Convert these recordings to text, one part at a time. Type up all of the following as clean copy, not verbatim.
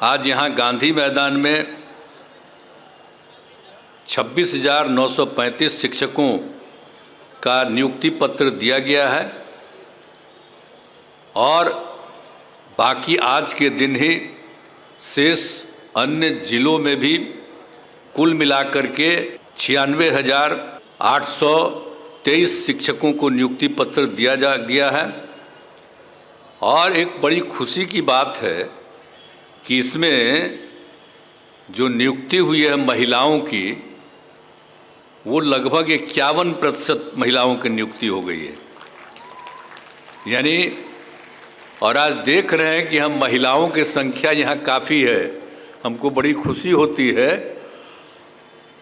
आज यहाँ गांधी मैदान में 26,935 शिक्षकों का नियुक्ति पत्र दिया गया है और बाकी आज के दिन ही शेष अन्य जिलों में भी कुल मिलाकर के 96,823 शिक्षकों को नियुक्ति पत्र दिया है। और एक बड़ी खुशी की बात है कि इसमें जो नियुक्ति हुई है महिलाओं की, वो लगभग 51% महिलाओं की नियुक्ति हो गई है। यानी और आज देख रहे हैं कि हम महिलाओं की संख्या यहाँ काफ़ी है, हमको बड़ी खुशी होती है।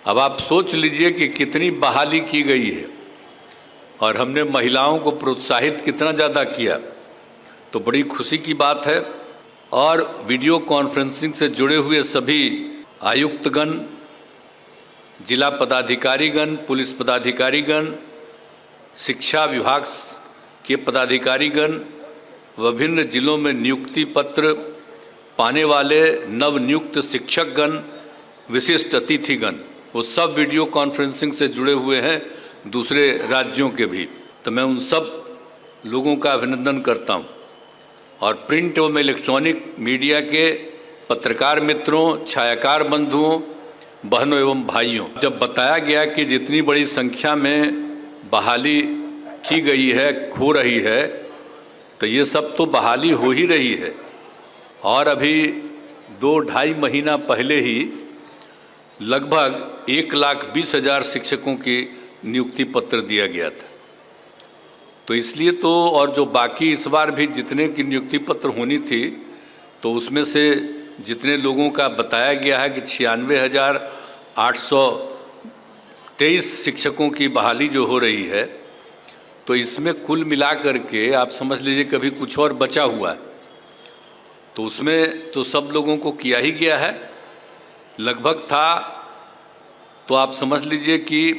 अब आप सोच लीजिए कि कितनी बहाली की गई है और हमने महिलाओं को प्रोत्साहित कितना ज़्यादा किया, तो बड़ी खुशी की बात है। और वीडियो कॉन्फ्रेंसिंग से जुड़े हुए सभी आयुक्तगण, जिला पदाधिकारीगण, पुलिस पदाधिकारीगण, शिक्षा विभाग के पदाधिकारीगण, विभिन्न जिलों में नियुक्ति पत्र पाने वाले नवनियुक्त शिक्षकगण, विशिष्ट अतिथिगण, वो सब वीडियो कॉन्फ्रेंसिंग से जुड़े हुए हैं दूसरे राज्यों के भी। तो मैं उन सब लोगों का अभिनंदन करता हूँ। और प्रिंट एवं इलेक्ट्रॉनिक मीडिया के पत्रकार मित्रों, छायाकार बंधुओं, बहनों एवं भाइयों, जब बताया गया कि जितनी बड़ी संख्या में बहाली की गई है, हो रही है, तो ये सब तो बहाली हो ही रही है। और अभी 2-2.5 महीना पहले ही लगभग 1,20,000 शिक्षकों की नियुक्ति पत्र दिया गया था। तो इसलिए तो, और जो बाकी इस बार भी जितने की नियुक्ति पत्र होनी थी, तो उसमें से जितने लोगों का बताया गया है कि 96,823 शिक्षकों की बहाली जो हो रही है, तो इसमें कुल मिलाकर के आप समझ लीजिए कभी कुछ और बचा हुआ है, तो उसमें तो सब लोगों को किया ही गया है। लगभग था तो आप समझ लीजिए कि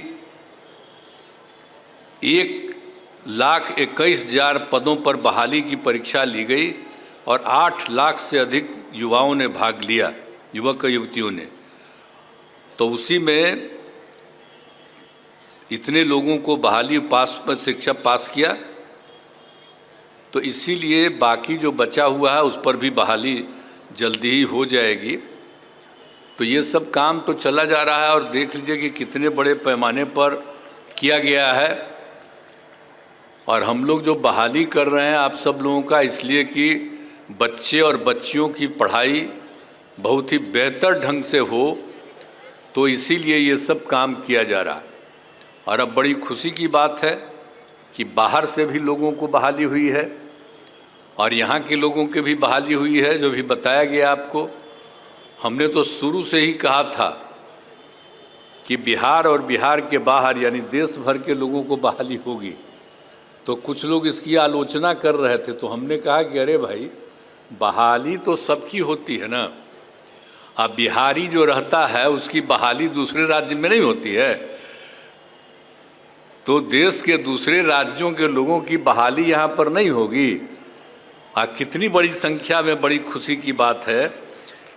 1,21,000 पदों पर बहाली की परीक्षा ली गई और 8 लाख से अधिक युवाओं ने भाग लिया, युवक युवतियों ने। तो उसी में इतने लोगों को बहाली पर शिक्षा पास किया, तो इसीलिए बाकी जो बचा हुआ है उस पर भी बहाली जल्दी ही हो जाएगी। तो ये सब काम तो चला जा रहा है और देख लीजिए कि कितने बड़े पैमाने पर किया गया है। और हम लोग जो बहाली कर रहे हैं आप सब लोगों का, इसलिए कि बच्चे और बच्चियों की पढ़ाई बहुत ही बेहतर ढंग से हो, तो इसीलिए ये सब काम किया जा रहा है। और अब बड़ी खुशी की बात है कि बाहर से भी लोगों को बहाली हुई है और यहाँ के लोगों के भी बहाली हुई है, जो भी बताया गया आपको। हमने तो शुरू से ही कहा था कि बिहार और बिहार के बाहर यानी देश भर के लोगों को बहाली होगी। तो कुछ लोग इसकी आलोचना कर रहे थे, तो हमने कहा कि अरे भाई, बहाली तो सबकी होती है ना। अब बिहारी जो रहता है उसकी बहाली दूसरे राज्य में नहीं होती है, तो देश के दूसरे राज्यों के लोगों की बहाली यहाँ पर नहीं होगी। कितनी बड़ी संख्या में, बड़ी खुशी की बात है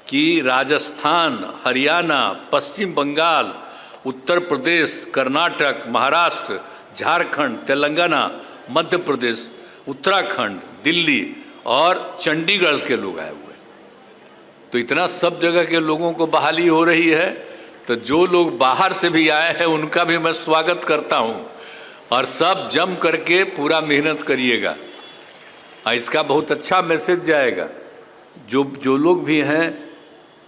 कि राजस्थान, हरियाणा, पश्चिम बंगाल, उत्तर प्रदेश, कर्नाटक, महाराष्ट्र, झारखंड, तेलंगाना, मध्य प्रदेश, उत्तराखंड, दिल्ली और चंडीगढ़ के लोग आए हुए। तो इतना सब जगह के लोगों को बहाली हो रही है। तो जो लोग बाहर से भी आए हैं उनका भी मैं स्वागत करता हूं और सब जम करके पूरा मेहनत करिएगा। इसका बहुत अच्छा मैसेज जाएगा। जो लोग भी हैं,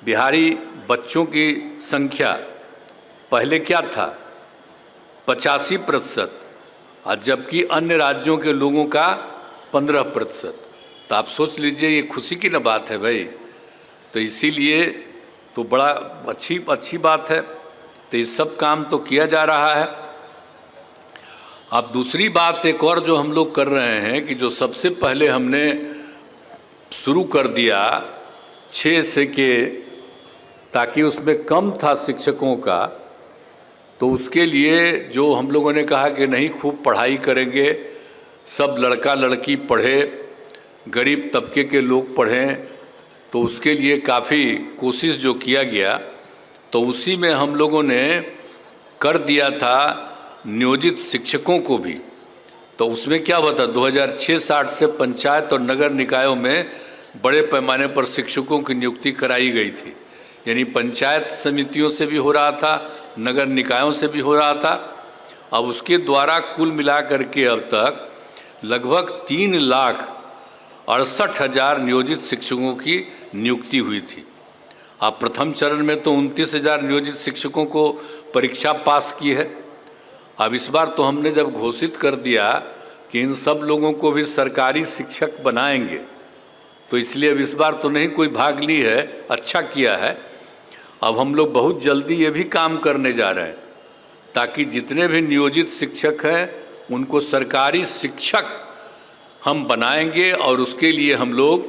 बिहारी बच्चों की संख्या पहले क्या था 85%, और जबकि अन्य राज्यों के लोगों का 15%। तो आप सोच लीजिए, ये खुशी की ना बात है भाई। तो इसीलिए तो बड़ा अच्छी बात है। तो ये सब काम तो किया जा रहा है। अब दूसरी बात एक और जो हम लोग कर रहे हैं कि जो सबसे पहले हमने शुरू कर दिया 6 से के, ताकि उसमें कम था शिक्षकों का, तो उसके लिए जो हम लोगों ने कहा कि नहीं, खूब पढ़ाई करेंगे, सब लड़का लड़की पढ़े, गरीब तबके के लोग पढ़ें, तो उसके लिए काफ़ी कोशिश जो किया गया, तो उसी में हम लोगों ने कर दिया था नियोजित शिक्षकों को भी। तो उसमें क्या हुआ था, 2006-07 से पंचायत और नगर निकायों में बड़े पैमाने पर शिक्षकों की नियुक्ति कराई गई थी। यानी पंचायत समितियों से भी हो रहा था, नगर निकायों से भी हो रहा था। अब उसके द्वारा कुल मिलाकर के अब तक लगभग 3,68,000 नियोजित शिक्षकों की नियुक्ति हुई थी। अब प्रथम चरण में तो 29,000 नियोजित शिक्षकों को परीक्षा पास की है। अब इस बार तो हमने जब घोषित कर दिया कि इन सब लोगों को भी सरकारी शिक्षक बनाएंगे, तो इसलिए अब इस बार तो नहीं कोई भाग ली है, अच्छा किया है। अब हम लोग बहुत जल्दी ये भी काम करने जा रहे हैं ताकि जितने भी नियोजित शिक्षक हैं उनको सरकारी शिक्षक हम बनाएंगे, और उसके लिए हम लोग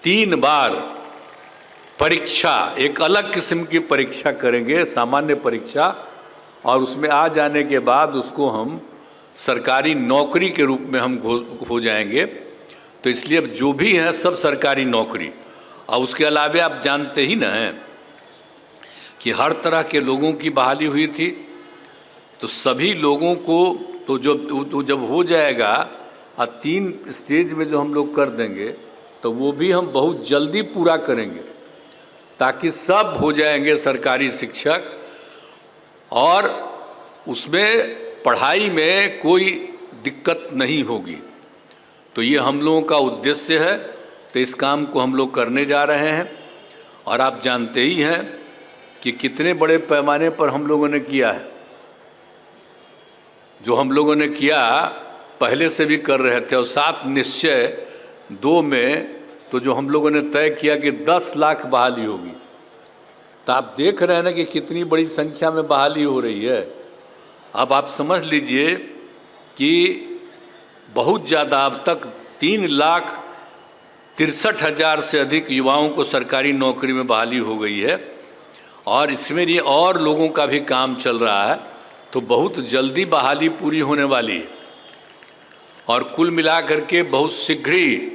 3 बार परीक्षा, एक अलग किस्म की परीक्षा करेंगे, सामान्य परीक्षा, और उसमें आ जाने के बाद उसको हम सरकारी नौकरी के रूप में हम हो जाएंगे। तो इसलिए अब जो भी है सब सरकारी नौकरी। और उसके अलावा आप जानते ही ना हैं कि हर तरह के लोगों की बहाली हुई थी, तो सभी लोगों को तो जब हो जाएगा और 3 स्टेज में जो हम लोग कर देंगे, तो वो भी हम बहुत जल्दी पूरा करेंगे ताकि सब हो जाएंगे सरकारी शिक्षक, और उसमें पढ़ाई में कोई दिक्कत नहीं होगी। तो ये हम लोगों का उद्देश्य है। तो इस काम को हम लोग करने जा रहे हैं, और आप जानते ही हैं कि कितने बड़े पैमाने पर हम लोगों ने किया है। जो हम लोगों ने किया पहले से भी कर रहे थे, और 7 निश्चय 2 में तो जो हम लोगों ने तय किया कि 10 लाख बहाली होगी। तो आप देख रहे हैं ना कि कितनी बड़ी संख्या में बहाली हो रही है। अब आप समझ लीजिए कि बहुत ज़्यादा, अब तक 3,63,000 से अधिक युवाओं को सरकारी नौकरी में बहाली हो गई है, और इसमें ये और लोगों का भी काम चल रहा है। तो बहुत जल्दी बहाली पूरी होने वाली है, और कुल मिलाकर के बहुत शीघ्र ही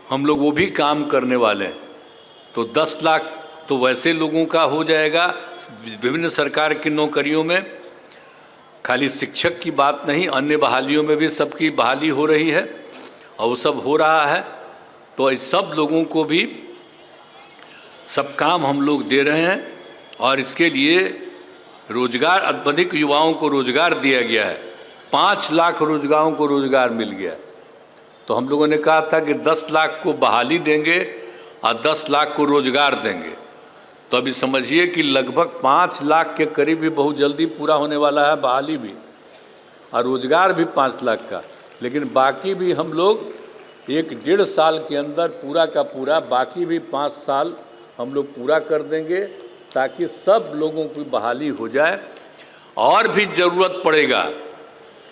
हम लोग वो भी काम करने वाले हैं। तो 10 लाख तो वैसे लोगों का हो जाएगा विभिन्न सरकार की नौकरियों में। खाली शिक्षक की बात नहीं, अन्य बहालियों में भी सबकी बहाली हो रही है, और वो सब हो रहा है। तो इस सब लोगों को भी सब काम हम लोग दे रहे हैं, और इसके लिए रोजगार, अधिक युवाओं को रोजगार दिया गया है। 5 लाख रोजगारों को रोजगार मिल गया। तो हम लोगों ने कहा था कि 10 लाख को बहाली देंगे और 10 लाख को रोजगार देंगे। तो अभी समझिए कि लगभग 5 लाख के करीब भी बहुत जल्दी पूरा होने वाला है, बहाली भी और रोजगार भी 5 लाख का। लेकिन बाकी भी हम लोग 1-1.5 साल के अंदर पूरा का पूरा, बाकी भी 5 साल हम लोग पूरा कर देंगे, ताकि सब लोगों की बहाली हो जाए। और भी ज़रूरत पड़ेगा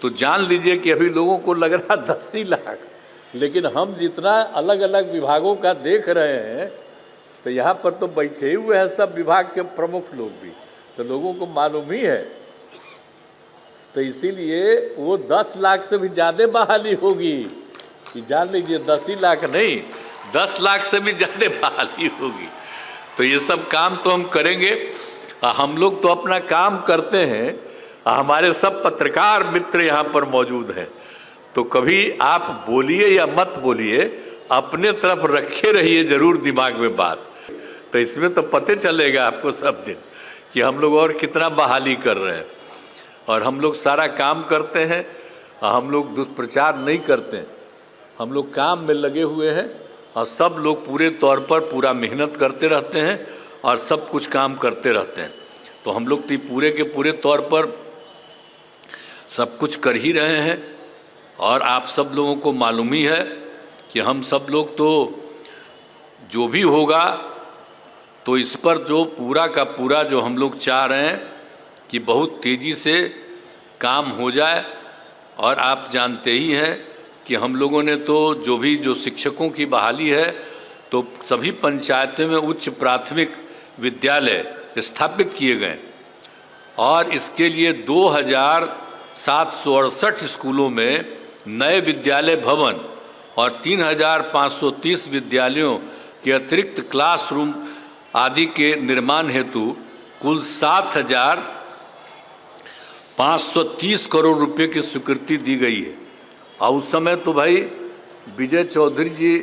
तो जान लीजिए कि अभी लोगों को लग रहा 10 ही लाख, लेकिन हम जितना अलग अलग विभागों का देख रहे हैं, तो यहाँ पर तो बैठे हुए हैं सब विभाग के प्रमुख लोग भी, तो लोगों को मालूम ही है। तो इसीलिए वो 10 लाख से भी ज़्यादा बहाली होगी, कि जान लीजिए 10 ही लाख नहीं, 10 लाख से भी ज़्यादा बहाली होगी। तो ये सब काम तो हम करेंगे। हम लोग तो अपना काम करते हैं, हमारे सब पत्रकार मित्र यहाँ पर मौजूद हैं। तो कभी आप बोलिए या मत बोलिए, अपने तरफ रखे रहिए ज़रूर दिमाग में बात। तो इसमें तो पता चलेगा आपको सब दिन कि हम लोग और कितना बहाली कर रहे हैं। और हम लोग सारा काम करते हैं, हम लोग दुष्प्रचार नहीं करते हैं, हम लोग काम में लगे हुए हैं, और सब लोग पूरे तौर पर पूरा मेहनत करते रहते हैं और सब कुछ काम करते रहते हैं। तो हम लोग तो पूरे के पूरे तौर पर सब कुछ कर ही रहे हैं। और आप सब लोगों को मालूम ही है कि हम सब लोग तो जो भी होगा, तो इस पर जो पूरा का पूरा जो हम लोग चाह रहे हैं कि बहुत तेज़ी से काम हो जाए। और आप जानते ही हैं कि हम लोगों ने तो जो शिक्षकों की बहाली है, तो सभी पंचायतों में उच्च प्राथमिक विद्यालय स्थापित किए गए, और इसके लिए 2,768 स्कूलों में नए विद्यालय भवन और 3,530 विद्यालयों कि अतिरिक्त क्लासरूम आदि के निर्माण हेतु कुल 7,530 करोड़ रुपए की स्वीकृति दी गई है। और उस समय तो भाई विजय चौधरी जी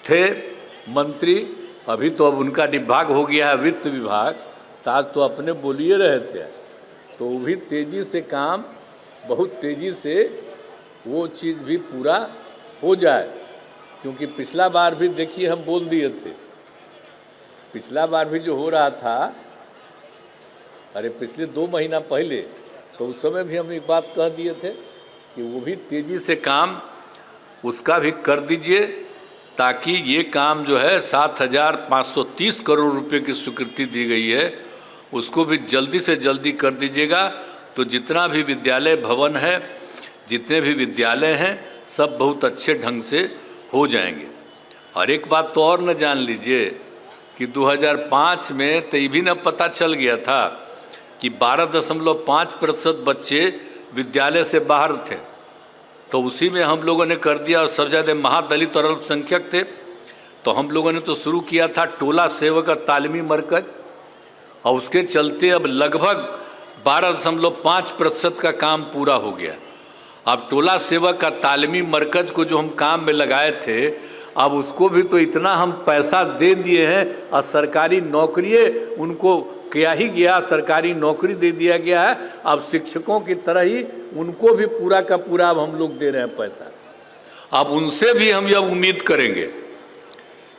थे मंत्री, अभी तो अब उनका विभाग हो गया है वित्त विभाग, तो आज तो अपने बोलिए रहे थे। तो वो भी तेज़ी से काम, बहुत तेज़ी से वो चीज़ भी पूरा हो जाए, क्योंकि पिछला बार भी देखिए हम बोल दिए थे, पिछला बार भी जो हो रहा था, अरे पिछले 2 महीना पहले, तो उस समय भी हम एक बात कह दिए थे कि वो भी तेज़ी से काम उसका भी कर दीजिए, ताकि ये काम जो है 7,530 करोड़ रुपए की स्वीकृति दी गई है उसको भी जल्दी से जल्दी कर दीजिएगा। तो जितना भी विद्यालय भवन है, जितने भी विद्यालय हैं, सब बहुत अच्छे ढंग से हो जाएंगे। और एक बात तो और न जान लीजिए कि 2005 में तो ये भी न पता चल गया था कि 12.5% बच्चे विद्यालय से बाहर थे, तो उसी में हम लोगों ने कर दिया। और सबसे ज़्यादा महादलित और अल्पसंख्यक थे, तो हम लोगों ने तो शुरू किया था टोला सेवक का तालीमी मरकज़, और उसके चलते अब लगभग 12.5% का काम पूरा हो गया। अब टोला सेवक का तालीमी मरकज़ को जो हम काम में लगाए थे, अब उसको भी तो इतना हम पैसा दे दिए हैं, और सरकारी नौकरी उनको क्या ही गया, सरकारी नौकरी दे दिया गया है। अब शिक्षकों की तरह ही उनको भी पूरा का पूरा अब हम लोग दे रहे हैं पैसा। अब उनसे भी हम अब उम्मीद करेंगे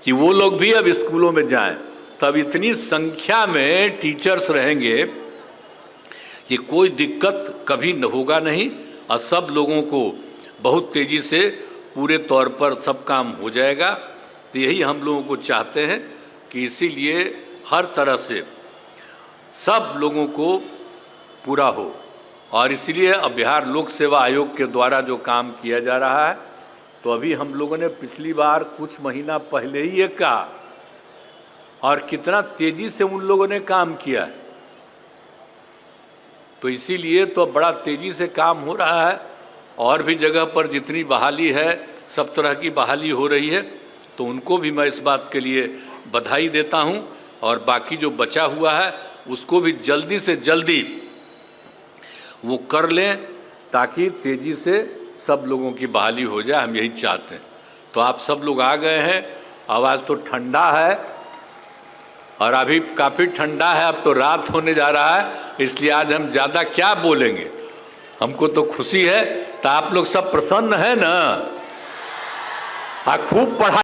कि वो लोग भी अब स्कूलों में जाएं, तब इतनी संख्या में टीचर्स रहेंगे कि कोई दिक्कत कभी न होगा नहीं, और सब लोगों को बहुत तेज़ी से पूरे तौर पर सब काम हो जाएगा। तो यही हम लोगों को चाहते हैं कि इसीलिए हर तरह से सब लोगों को पूरा हो। और इसलिए अब बिहार लोक सेवा आयोग के द्वारा जो काम किया जा रहा है, तो अभी हम लोगों ने पिछली बार कुछ महीना पहले ही ये कहा, और कितना तेज़ी से उन लोगों ने काम किया, तो इसीलिए तो बड़ा तेज़ी से काम हो रहा है। और भी जगह पर जितनी बहाली है, सब तरह की बहाली हो रही है, तो उनको भी मैं इस बात के लिए बधाई देता हूं। और बाकी जो बचा हुआ है उसको भी जल्दी से जल्दी वो कर लें, ताकि तेज़ी से सब लोगों की बहाली हो जाए, हम यही चाहते हैं। तो आप सब लोग आ गए हैं, आवाज़ तो ठंडा है, और अभी काफ़ी ठंडा है, अब तो रात होने जा रहा है, इसलिए आज हम ज़्यादा क्या बोलेंगे। हमको तो खुशी है, तो आप लोग सब प्रसन्न है ना, खूब पढ़ा